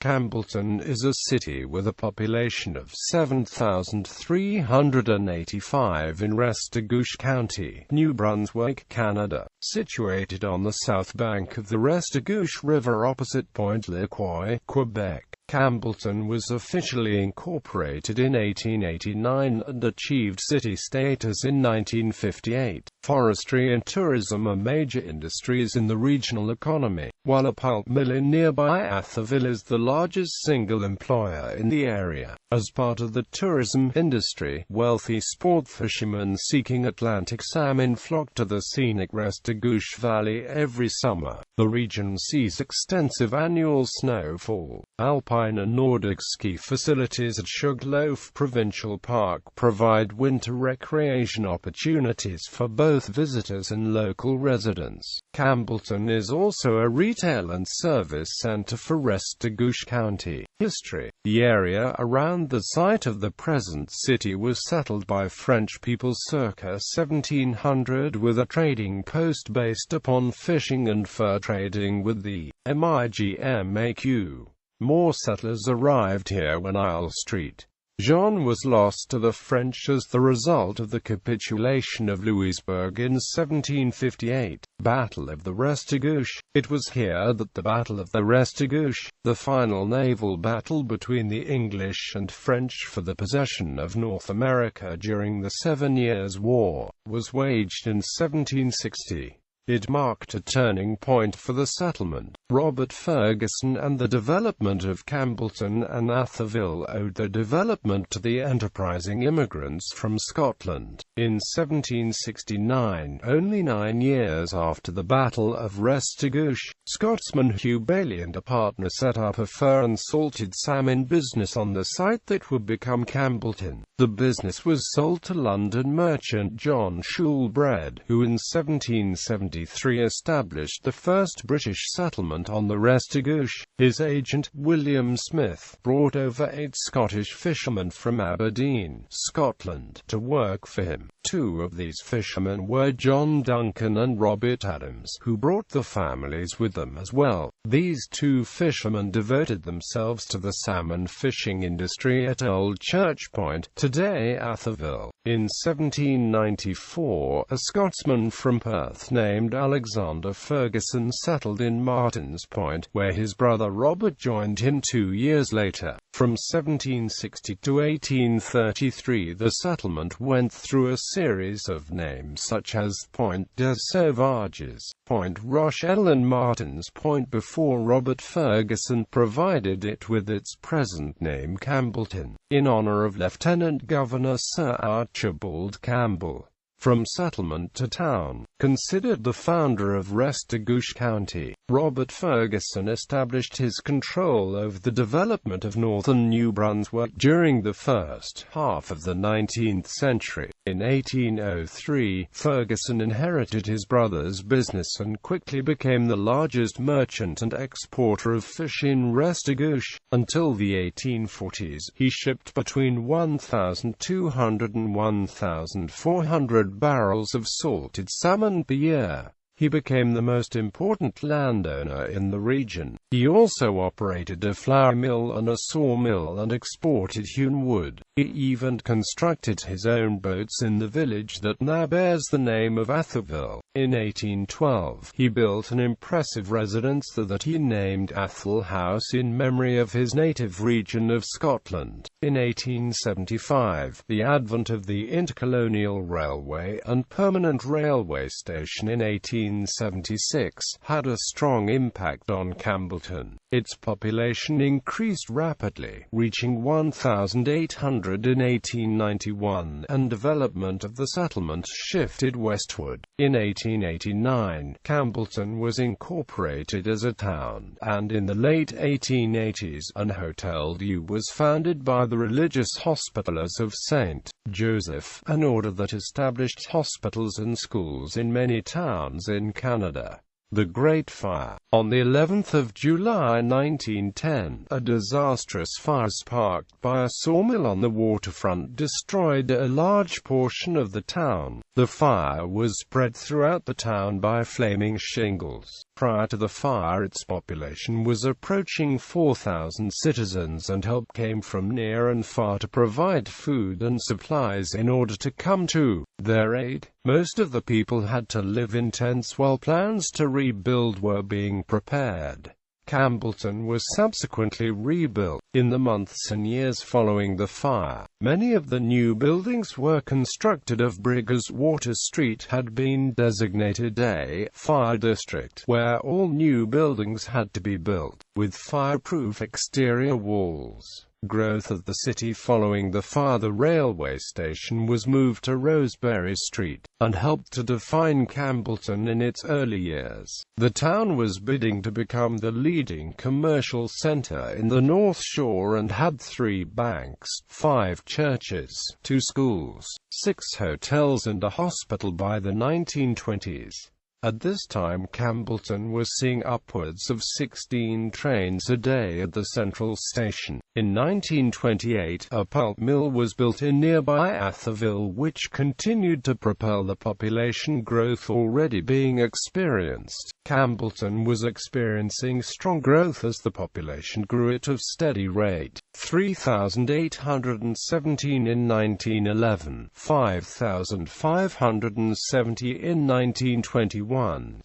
Campbellton is a city with a population of 7,385 in Restigouche County, New Brunswick, Canada, situated on the south bank of the Restigouche River opposite Pointe-à-la-Croix, Quebec. Campbellton was officially incorporated in 1889 and achieved city status in 1958. Forestry and tourism are major industries in the regional economy, while a pulp mill in nearby Atholville is the largest single employer in the area. As part of the tourism industry, wealthy sport fishermen seeking Atlantic salmon flock to the scenic Restigouche Valley every summer. The region sees extensive annual snowfall. Alpine and Nordic ski facilities at Sugarloaf Provincial Park provide winter recreation opportunities for both visitors and local residents. Campbellton is also a retail and service center for Restigouche County. History. The area around the site of the present city was settled by French people circa 1700 with a trading post based upon fishing and fur trading with the Mi'gmaq. More settlers arrived here when Isle Street, Jean was lost to the French as the result of the capitulation of Louisbourg in 1758. Battle of the Restigouche. It was here that the Battle of the Restigouche, the final naval battle between the English and French for the possession of North America during the 7 Years' War, was waged in 1760. It marked a turning point for the settlement. Robert Fergusson and the development of Campbellton and Atholville owed their development to the enterprising immigrants from Scotland. In 1769, only 9 years after the Battle of Restigouche, Scotsman Hugh Bailey and a partner set up a fur and salted salmon business on the site that would become Campbellton. The business was sold to London merchant John Shoolbred, who in 1773 established the first British settlement on the Restigouche. His agent, William Smith, brought over 8 Scottish fishermen from Aberdeen, Scotland, to work for him. 2 of these fishermen were John Duncan and Robert Adams, who brought the families with them as well. These 2 fishermen devoted themselves to the salmon fishing industry at Old Church Point, today Atholville. In 1794, a Scotsman from Perth named Alexander Fergusson settled in Martin's Point, where his brother Robert joined him 2 years later. From 1760 to 1833 the settlement went through a series of names such as Pointe des Sauvages, Point Rochelle and Martin's Point before Robert Fergusson provided it with its present name Campbellton, in honor of Lieutenant Governor Sir Archibald Campbell. From settlement to town. Considered the founder of Restigouche County, Robert Fergusson established his control over the development of northern New Brunswick during the first half of the 19th century. In 1803, Fergusson inherited his brother's business and quickly became the largest merchant and exporter of fish in Restigouche. Until the 1840s, he shipped between 1,200 and 1,400 barrels of salted salmon per year. He became the most important landowner in the region. He also operated a flour mill and a sawmill and exported hewn wood. He even constructed his own boats in the village that now bears the name of Atholville. In 1812, he built an impressive residence that he named Athol House in memory of his native region of Scotland. In 1875, the advent of the intercolonial railway and permanent railway station in 1876 had a strong impact on Campbellton. Its population increased rapidly, reaching 1,800 in 1891, and development of the settlement shifted westward. In 1889, Campbellton was incorporated as a town, and in the late 1880s, an Atholville was founded by the religious Hospitallers of St. Joseph, an order that established hospitals and schools in many towns in Canada. The Great Fire. On the 11th of July 1910, a disastrous fire sparked by a sawmill on the waterfront destroyed a large portion of the town. The fire was spread throughout the town by flaming shingles. Prior to the fire, its population was approaching 4,000 citizens, and help came from near and far to provide food and supplies in order to come to their aid. Most of the people had to live in tents while plans to rebuild were being prepared. Campbellton was subsequently rebuilt. In the months and years following the fire, many of the new buildings were constructed of brick, as Water Street had been designated a fire district, where all new buildings had to be built with fireproof exterior walls. Growth of the city. Following the fire, the railway station was moved to Rosebery Street, and helped to define Campbellton in its early years. The town was bidding to become the leading commercial centre in the North Shore, and had 3 banks, 5 churches, 2 schools, 6 hotels and a hospital by the 1920s. At this time, Campbellton was seeing upwards of 16 trains a day at the central station. In 1928, a pulp mill was built in nearby Atholville, which continued to propel the population growth already being experienced. Campbellton was experiencing strong growth as the population grew at a steady rate. 3,817 in 1911, 5,570 in 1921,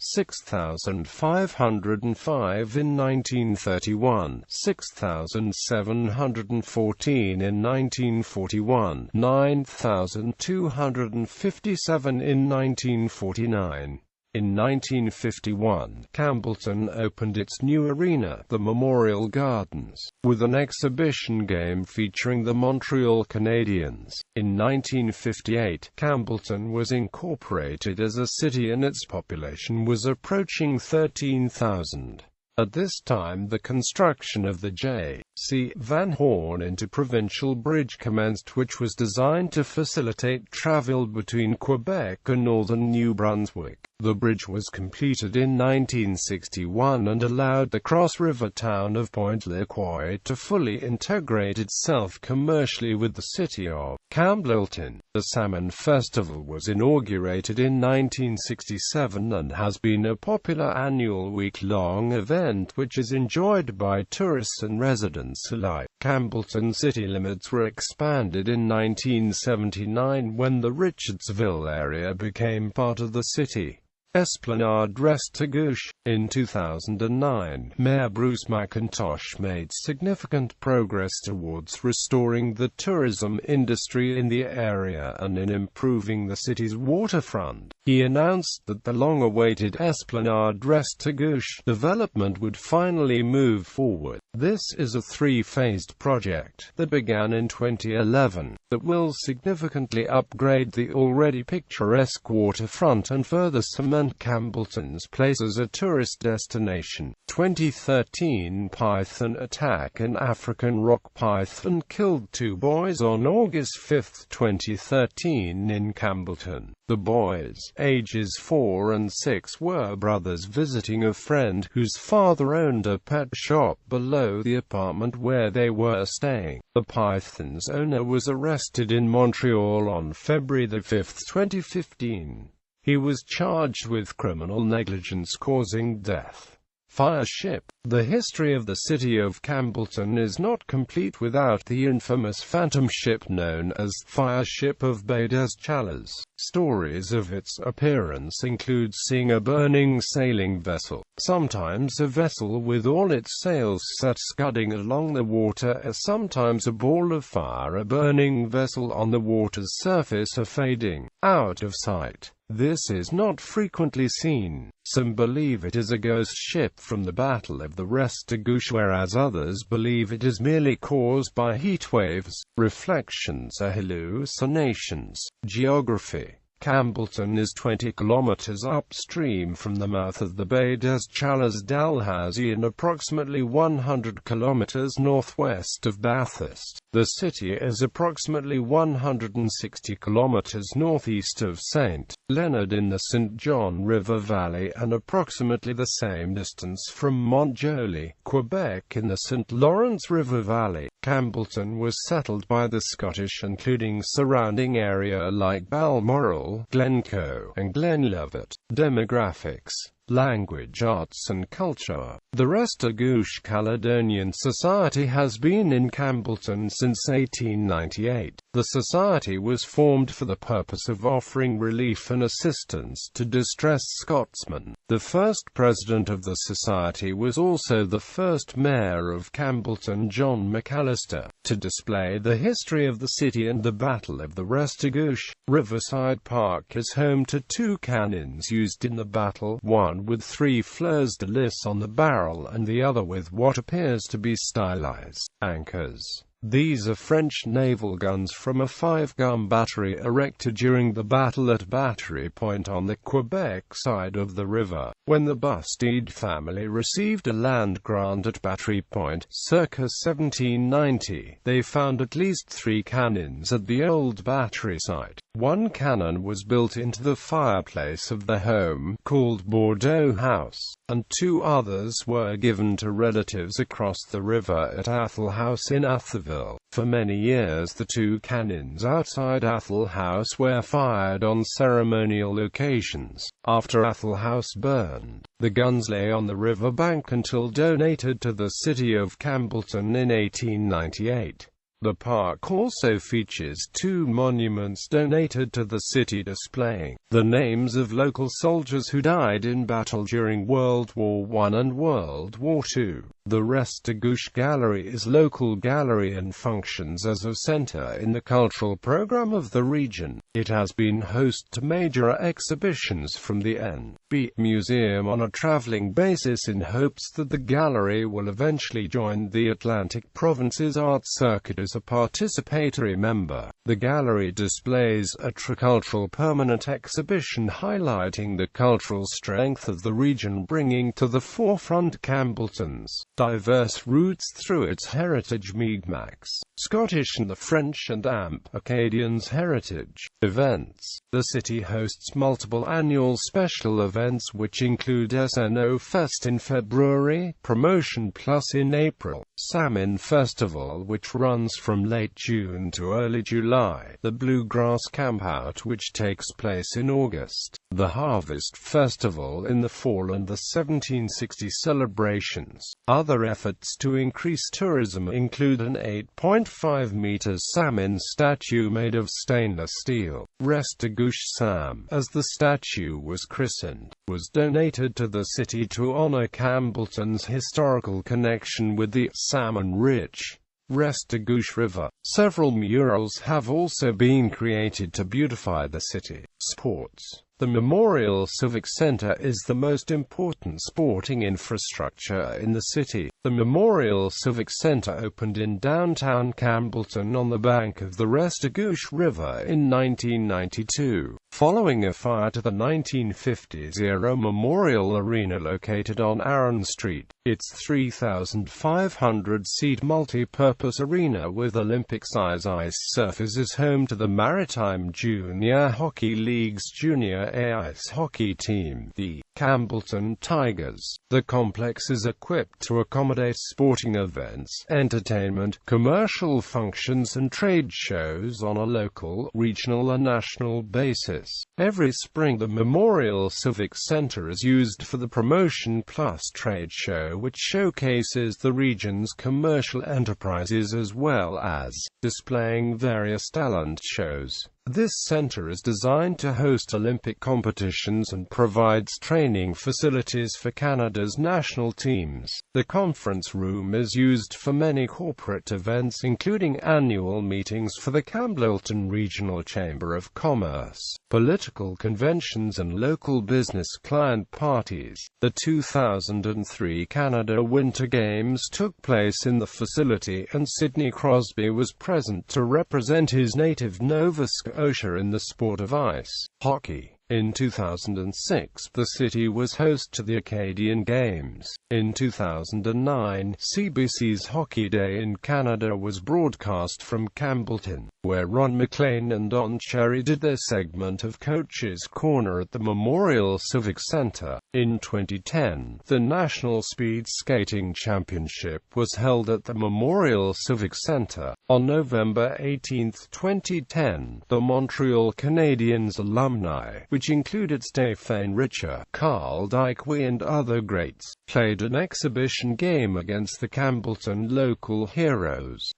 6,505 in 1931, 6,714 in 1941, 9,257 in 1949. In 1951, Campbellton opened its new arena, the Memorial Gardens, with an exhibition game featuring the Montreal Canadiens. In 1958, Campbellton was incorporated as a city and its population was approaching 13,000. At this time, the construction of the J.C. Van Horn Interprovincial Bridge commenced, which was designed to facilitate travel between Quebec and northern New Brunswick. The bridge was completed in 1961 and allowed the cross-river town of Pointe-à-la-Croix to fully integrate itself commercially with the city of Campbellton. The Salmon Festival was inaugurated in 1967 and has been a popular annual week-long event which is enjoyed by tourists and residents alike. Campbellton city limits were expanded in 1979 when the Richardsville area became part of the city. Esplanade Restigouche. In 2009, Mayor Bruce McIntosh made significant progress towards restoring the tourism industry in the area and in improving the city's waterfront. He announced that the long-awaited Esplanade Restigouche development would finally move forward. This is a 3-phased project that began in 2011 that will significantly upgrade the already picturesque waterfront and further cement Campbellton's place as a tourist destination. 2013 python attack. An African rock python killed 2 boys on August 5, 2013 in Campbellton. The boys, ages 4 and 6, were brothers visiting a friend whose father owned a pet shop below the apartment where they were staying. The python's owner was arrested in Montreal on February 5, 2015. He was charged with criminal negligence causing death. Fire ship. The history of the city of Campbellton is not complete without the infamous phantom ship known as Fire Ship of Baie des Chaleurs. Stories of its appearance include seeing a burning sailing vessel, sometimes a vessel with all its sails set scudding along the water, sometimes a ball of fire, a burning vessel on the water's surface, or fading out of sight. This is not frequently seen. Some believe it is a ghost ship from the Battle of the Restigouche, whereas others believe it is merely caused by heat waves, reflections, or hallucinations. Geography. Campbellton is 20 kilometers upstream from the mouth of the Baie des Chaleurs d'Alsace and approximately 100 kilometers northwest of Bathurst. The city is approximately 160 kilometers northeast of St. Leonard in the St. John River Valley and approximately the same distance from Mont-Joli, Quebec in the St. Lawrence River Valley. Campbellton was settled by the Scottish, including surrounding area like Balmoral, Glencoe, and Glenlivet. Demographics, language, arts and culture. The Restigouche Caledonian Society has been in Campbellton since 1898. The society was formed for the purpose of offering relief and assistance to distressed Scotsmen. The first president of the society was also the first mayor of Campbellton, John McAllister. To display the history of the city and the Battle of the Restigouche, Riverside Park is home to 2 cannons used in the battle, one with 3 fleurs de lis on the barrel and the other with what appears to be stylized anchors. These are French naval guns from a 5-gun battery erected during the battle at Battery Point on the Quebec side of the river. When the Bastide family received a land grant at Battery Point, circa 1790, they found at least 3 cannons at the old battery site. 1 cannon was built into the fireplace of the home, called Bordeaux House, and 2 others were given to relatives across the river at Athol House in Atholville. For many years the 2 cannons outside Athol House were fired on ceremonial occasions. After Athol House burned, the guns lay on the river bank until donated to the city of Campbellton in 1898. The park also features 2 monuments donated to the city displaying the names of local soldiers who died in battle during World War I and World War II. The Restigouche Gallery is local gallery and functions as a center in the cultural program of the region. It has been host to major exhibitions from the N.B. Museum on a traveling basis in hopes that the gallery will eventually join the Atlantic Province's art circuit as a participatory member. The gallery displays a tricultural permanent exhibition highlighting the cultural strength of the region, bringing to the forefront Campbellton's diverse roots through its heritage Mi'kmaq, Scottish and the French and Acadians heritage. Events. The city hosts multiple annual special events which include SNO Fest in February, Promotion Plus in April, Salmon Festival which runs from late June to early July, the Bluegrass Campout which takes place in August, the Harvest Festival in the fall and the 1760 celebrations. Other efforts to increase tourism include an 8.5-meter salmon statue made of stainless steel. Restigouche Sam, as the statue was christened, was donated to the city to honor Campbellton's historical connection with the salmon-rich Restigouche River. Several murals have also been created to beautify the city. Sports. The Memorial Civic Center is the most important sporting infrastructure in the city. The Memorial Civic Center opened in downtown Campbellton on the bank of the Restigouche River in 1992, following a fire to the 1950s-era Memorial Arena located on Aaron Street. Its 3,500-seat multi-purpose arena with Olympic-size ice surface is home to the Maritime Junior Hockey League's Junior A ice hockey team, the Campbellton Tigers. The complex is equipped to accommodate sporting events, entertainment, commercial functions and trade shows on a local, regional and national basis. Every spring the Memorial Civic Center is used for the Promotion Plus trade show which showcases the region's commercial enterprises as well as displaying various talent shows. This center is designed to host Olympic competitions and provides training facilities for Canada's national teams. The conference room is used for many corporate events including annual meetings for the Campbellton Regional Chamber of Commerce, political conventions and local business client parties. The 2003 Canada Winter Games took place in the facility and Sidney Crosby was present to represent his native Nova Scotia Scotia in the sport of ice hockey. In 2006, the city was host to the Acadian Games. In 2009, CBC's Hockey Day in Canada was broadcast from Campbellton, where Ron MacLean and Don Cherry did their segment of Coach's Corner at the Memorial Civic Centre. In 2010, the National Speed Skating Championship was held at the Memorial Civic Centre. On November 18, 2010, the Montreal Canadiens alumni, which included Stéphane Richer, Carl Dykwy and other greats, played an exhibition game against the Campbellton local heroes.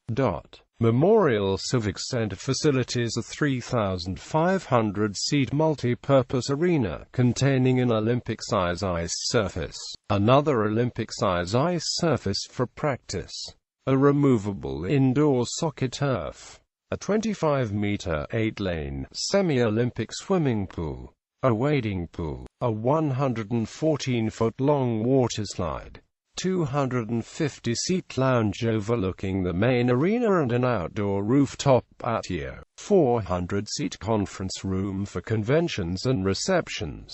Memorial Civic Centre facilitates a 3,500-seat multi-purpose arena containing an Olympic-size ice surface, another Olympic-size ice surface for practice, a removable indoor soccer turf, a 25-meter 8-lane semi-Olympic swimming pool, a wading pool, a 114-foot-long waterslide, 250-seat lounge overlooking the main arena and an outdoor rooftop patio, 400-seat conference room for conventions and receptions,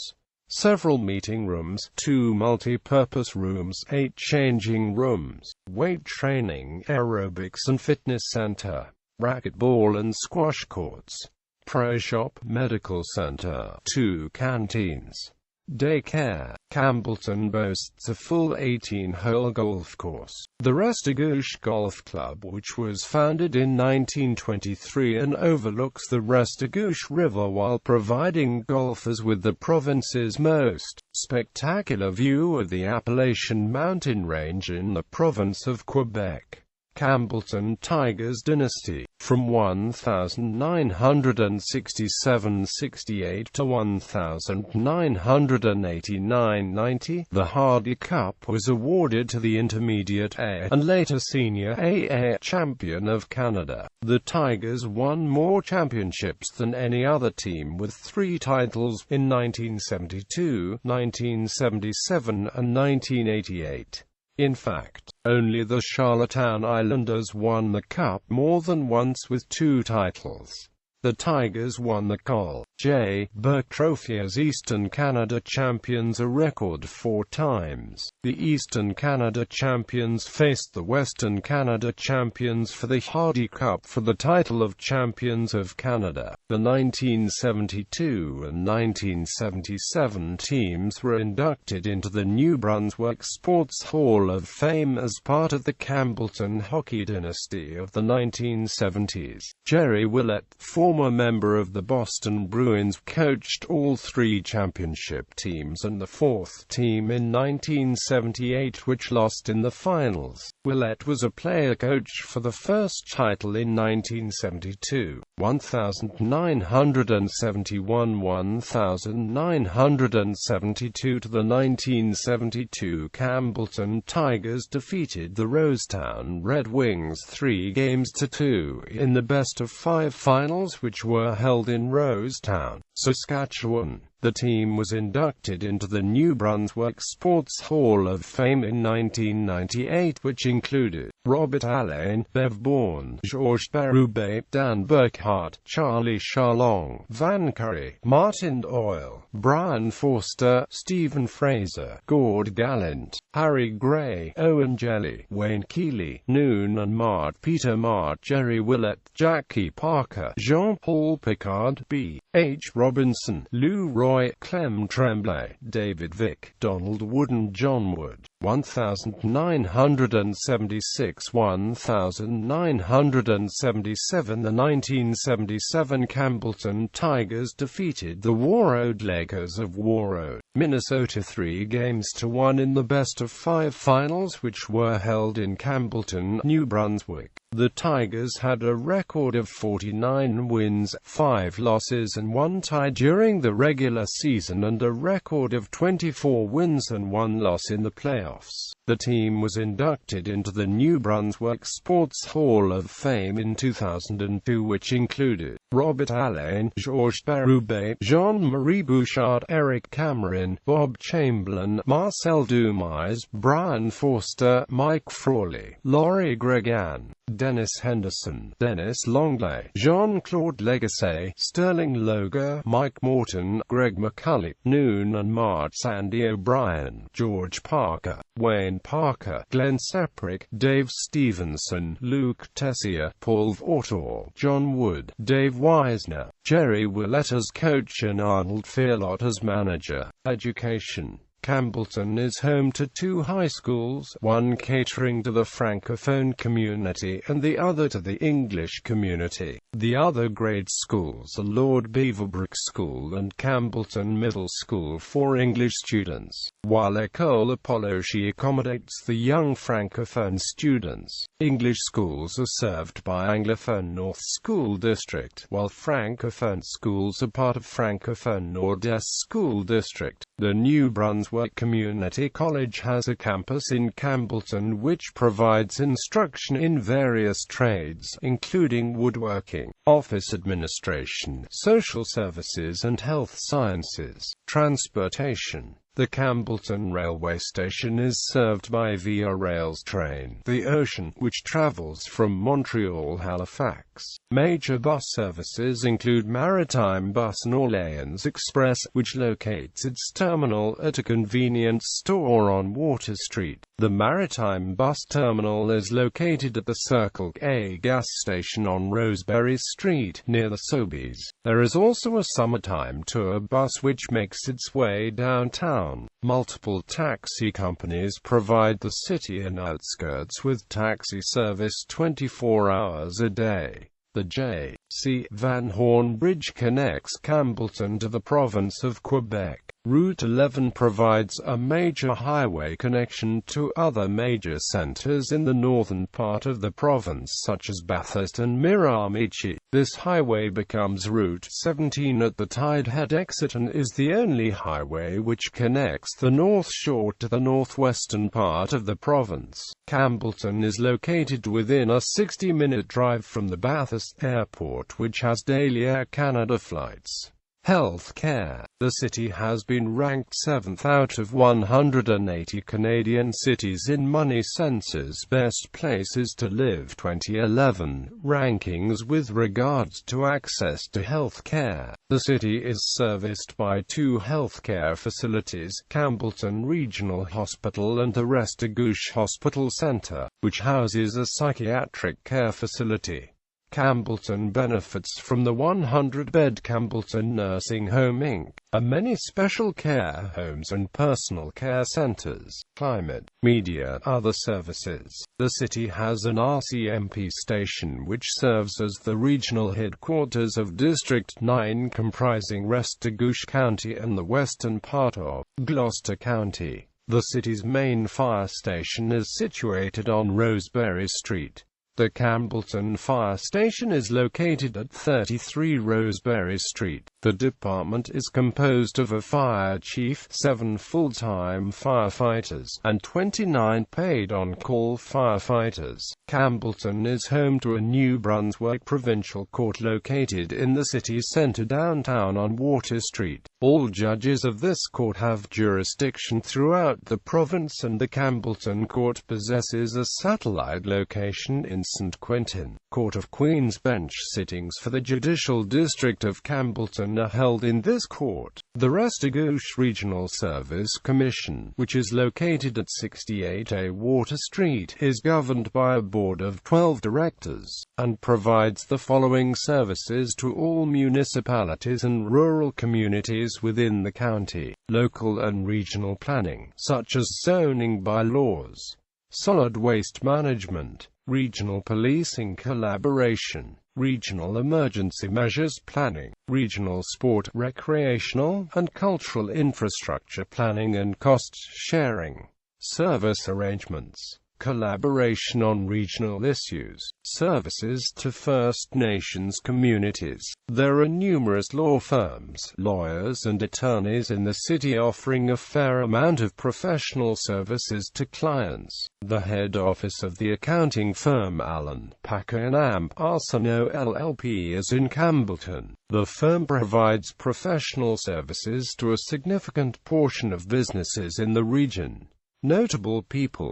several meeting rooms, 2 multi-purpose rooms, 8 changing rooms, weight training, aerobics and fitness center, racquetball and squash courts, pro shop, medical center, 2 canteens, daycare. Campbellton boasts a full 18-hole golf course. The Restigouche Golf Club, which was founded in 1923 and overlooks the Restigouche River while providing golfers with the province's most spectacular view of the Appalachian mountain range in the province of Quebec. Campbellton Tigers Dynasty. From 1967-68 to 1989-90, the Hardy Cup was awarded to the Intermediate A and later Senior AA champion of Canada. The Tigers won more championships than any other team, with 3 titles in 1972, 1977 and 1988. In fact, only the Charlottetown Islanders won the Cup more than once with 2 titles. The Tigers won the Col. J. Burke Trophy as Eastern Canada champions a record 4 times. The Eastern Canada champions faced the Western Canada champions for the Hardy Cup for the title of Champions of Canada. The 1972 and 1977 teams were inducted into the New Brunswick Sports Hall of Fame as part of the Campbellton hockey dynasty of the 1970s. Jerry Willett, former member of the Boston Bruins, coached all 3 championship teams and the 4th team in 1978, which lost in the finals. Willett was a player coach for the first title in 1972, 1971-1972 to the 1972 Campbellton Tigers defeated the Rosetown Red Wings 3-2 in the best-of-5 finals, which were held in Rosetown, Saskatchewan. The team was inducted into the New Brunswick Sports Hall of Fame in 1998, which included Robert Allen, Bev Bourne, Georges Berube, Dan Burkhart, Charlie Charlong, Van Curry, Martin Doyle, Brian Forster, Stephen Fraser, Gord Gallant, Harry Gray, Owen Jelly, Wayne Keeley, Noon and Mart, Peter Mart, Jerry Willett, Jackie Parker, Jean-Paul Picard, B. H. Robinson, Lou Roy, Clem Tremblay, David Vick, Donald Wood and John Wood. 1976-1977. The 1977 Campbellton Tigers defeated the Warroad Lakers of Warroad, Minnesota 3-1 in the best-of-5 finals, which were held in Campbellton, New Brunswick. The Tigers had a record of 49 wins, 5 losses and 1 tie during the regular season and a record of 24 wins and 1 loss in the playoffs. The team was inducted into the New Brunswick Sports Hall of Fame in 2002, which included Robert Allen, Georges Berube, Jean-Marie Bouchard, Eric Cameron, Bob Chamberlain, Marcel Dumas, Brian Forster, Mike Frawley, Laurie Gregan, Dennis Henderson, Dennis Longley, Jean-Claude Legacy, Sterling Loger, Mike Morton, Greg McCulley, Noonan Mart, Sandy O'Brien, George Parker, Wayne Parker, Glenn Seprick, Dave Stevenson, Luke Tessier, Paul Vortor, John Wood, Dave Wisner, Jerry Willett as coach and Arnold Philott as manager. Education. Campbellton is home to 2 high schools, one catering to the Francophone community and the other to the English community. The other grade schools are Lord Beaverbrook School and Campbellton Middle School for English students, while École Apolloche accommodates the young Francophone students. English schools are served by Anglophone North School District, while Francophone schools are part of Francophone Nord-Est School District. The New Brunswick Community College has a campus in Campbellton which provides instruction in various trades, including woodworking, office administration, social services and health sciences. Transportation. The Campbellton railway station is served by Via Rail's train, the Ocean, which travels from Montreal-Halifax. Major bus services include Maritime Bus and Orleans Express, which locates its terminal at a convenience store on Water Street. The Maritime Bus Terminal is located at the Circle K gas station on Rosebery Street, near the Sobeys. There is also a summertime tour bus which makes its way downtown. Multiple taxi companies provide the city and outskirts with taxi service 24 hours a day. The J.C. Van Horn Bridge connects Campbellton to the province of Quebec. Route 11 provides a major highway connection to other major centres in the northern part of the province such as Bathurst and Miramichi. This highway becomes Route 17 at the Tidehead exit and is the only highway which connects the North Shore to the northwestern part of the province. Campbellton is located within a 60-minute drive from the Bathurst Airport, which has daily Air Canada flights. Health care. The city has been ranked 7th out of 180 Canadian cities in Money Census Best Places to Live 2011 rankings with regards to access to health care. The city is serviced by 2 healthcare facilities, Campbellton Regional Hospital and the Restigouche Hospital Centre, which houses a psychiatric care facility. Campbellton benefits from the 100-bed Campbellton Nursing Home Inc., many special care homes and personal care centers. Climate, media, other services. The city has an RCMP station which serves as the regional headquarters of District 9 comprising Restigouche County and the western part of Gloucester County. The city's main fire station is situated on Rosebery Street. The Campbellton Fire Station is located at 33 Rosebery Street. The department is composed of a fire chief, 7 full-time firefighters, and 29 paid on-call firefighters. Campbellton is home to a New Brunswick Provincial Court located in the city centre downtown on Water Street. All judges of this court have jurisdiction throughout the province, and the Campbellton Court possesses a satellite location in St. Quentin. Court of Queen's Bench sittings for the Judicial District of Campbellton are held in this court. The Restigouche Regional Service Commission, which is located at 68A Water Street, is governed by a board of 12 directors, and provides the following services to all municipalities and rural communities within the county: local and regional planning, such as zoning bylaws, solid waste management, regional policing collaboration, regional emergency measures planning, regional sport, recreational, and cultural infrastructure planning and cost sharing, service arrangements, collaboration on regional issues, services to First Nations communities. There are numerous law firms, lawyers and attorneys in the city offering a fair amount of professional services to clients. The head office of the accounting firm Allen, Packer & Amp, Arsenault LLP is in Campbellton. The firm provides professional services to a significant portion of businesses in the region. Notable people